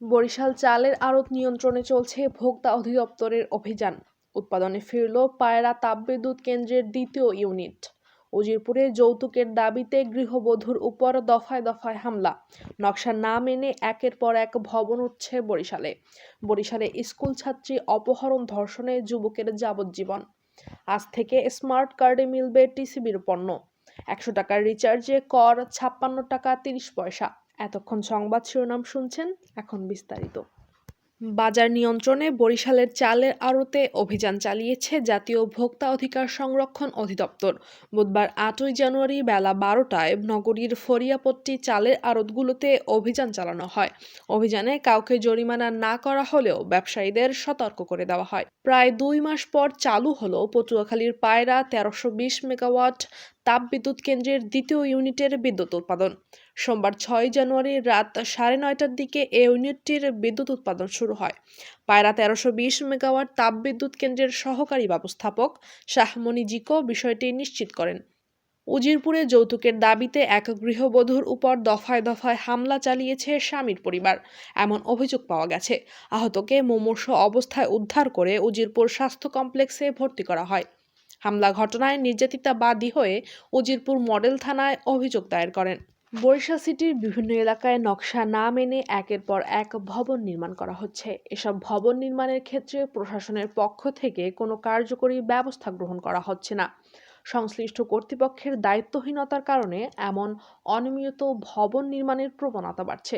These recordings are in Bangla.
বরিশাল চালের আড়ত নিয়ন্ত্রণে চলছে ভোক্তা অধিদপ্তরের অভিযান। উৎপাদনে ফিরল পায়রা তাপবিদ্যুৎ কেন্দ্রের দ্বিতীয় ইউনিট। উজিরপুরে যৌতুকের দাবিতে গৃহবধূর উপর দফায় দফায় হামলা। নকশা না মেনে একের পর এক ভবন উঠছে বরিশালে স্কুল ছাত্রী অপহরণ, ধর্ষণে যুবকের যাবজ্জীবন। আজ থেকে স্মার্ট কার্ডে মিলবে টিসিবির পণ্য। ১০০ টাকার রিচার্জে কর ৫৬ টাকা ৩০ পয়সা। এতক্ষণ সংবাদ শিরোনাম শুনছেন, এখন বিস্তারিত। বাজার নিয়ন্ত্রণে বরিশালের চালের আড়তে অভিযান চালিয়েছে জাতীয় ভোক্তা অধিকার সংরক্ষণ অধিদপ্তর। বুধবার ৮ই জানুয়ারি বেলা ১২টায় নগরীর ফরিয়াপট্টি চালের আড়তগুলোতে অভিযান চালানো হয়। অভিযানে কাউকে জরিমানা না করা হলেও ব্যবসায়ীদের সতর্ক করে দেওয়া হয়। প্রায় ২ মাস পর চালু হলো পটুয়াখালীর পায়রা ১৩২০ মেগাওয়াট তাপবিদ্যুৎ কেন্দ্রের দ্বিতীয় ইউনিটের বিদ্যুৎ উৎপাদন। সোমবার ৬ জানুয়ারি রাত ৯:৩০টার দিকে এ ইউনিটটির বিদ্যুৎ উৎপাদন শুরু হয়। পায়রা ১৩২০ মেগাওয়াট তাপবিদ্যুৎ কেন্দ্রের সহকারী ব্যবস্থাপক শাহমনি জিকো বিষয়টি নিশ্চিত করেন। উজিরপুরে যৌতুকের দাবিতে এক গৃহবধূর উপর দফায় দফায় হামলা চালিয়েছে স্বামীর পরিবার, এমন অভিযোগ পাওয়া গেছে। আহতকে মুমূর্ষু অবস্থায় উদ্ধার করে উজিরপুর স্বাস্থ্য কমপ্লেক্সে ভর্তি করা হয়। হামলা ঘটনায় নির্যাতিতা বাদী হয়ে উজিরপুর মডেল থানায় অভিযোগ দায়ের করেন। বরিশাল সিটির বিভিন্ন এলাকায় নকশা না মেনে একের পর এক ভবন নির্মাণ করা হচ্ছে। এসব ভবন নির্মাণের ক্ষেত্রে প্রশাসনের পক্ষ থেকে কোনো কার্যকরী ব্যবস্থা গ্রহণ করা হচ্ছে না। সংশ্লিষ্ট কর্তৃপক্ষের দায়িত্বহীনতার কারণে এমন অনিয়মিত ভবন নির্মাণের প্রবণতা বাড়ছে।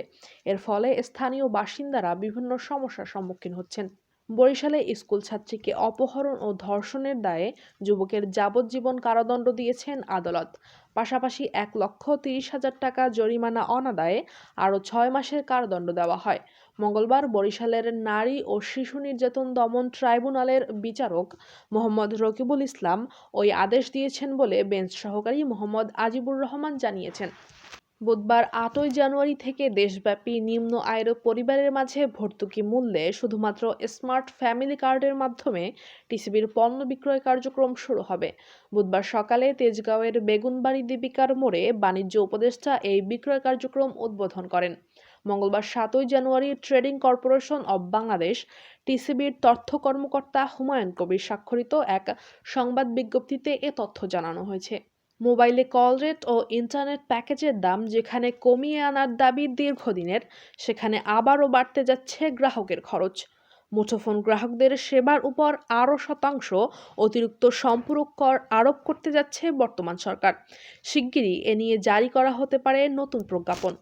এর ফলে স্থানীয় বাসিন্দারা বিভিন্ন সমস্যার সম্মুখীন হচ্ছেন। বরিশালে স্কুল ছাত্রীকে অপহরণ ও ধর্ষণের দায়ে যুবকের যাবজ্জীবন কারাদণ্ড দিয়েছেন আদালত। পাশাপাশি ১,৩০,০০০ টাকা জরিমানা অনাদায়ে আরও ৬ মাসের কারাদণ্ড দেওয়া হয়। মঙ্গলবার বরিশালের নারী ও শিশু নির্যাতন দমন ট্রাইব্যুনালের বিচারক মোহাম্মদ রকিবুল ইসলাম ওই আদেশ দিয়েছেন বলে বেঞ্চ সহকারী মোহাম্মদ আজিবুর রহমান জানিয়েছেন। বুধবার ৮ই জানুয়ারি থেকে দেশব্যাপী নিম্ন আয়ের পরিবারের মাঝে ভর্তুকি মূল্যে শুধুমাত্র স্মার্ট ফ্যামিলি কার্ডের মাধ্যমে টিসিবির পণ্য বিক্রয় কার্যক্রম শুরু হবে। বুধবার সকালে তেজগাঁওয়ের বেগুনবাড়ি দীপিকার মোড়ে বাণিজ্য উপদেষ্টা এই বিক্রয় কার্যক্রম উদ্বোধন করেন। মঙ্গলবার ৭ই জানুয়ারি ট্রেডিং কর্পোরেশন অব বাংলাদেশ টিসিবির তথ্য কর্মকর্তা হুমায়ুন কবির স্বাক্ষরিত এক সংবাদ বিজ্ঞপ্তিতে এ তথ্য জানানো হয়েছে। মোবাইলে কল রেট ও ইন্টারনেট প্যাকেজের দাম যেখানে কমিয়ে আনার দাবি দীর্ঘদিনের, সেখানে আবারও বাড়তে যাচ্ছে গ্রাহকের খরচ। মুঠোফোন গ্রাহকদের সেবার উপর আরও শতাংশ অতিরিক্ত সম্পূরক কর আরোপ করতে যাচ্ছে বর্তমান সরকার। শিগগিরই এ নিয়ে জারি করা হতে পারে নতুন প্রজ্ঞাপন।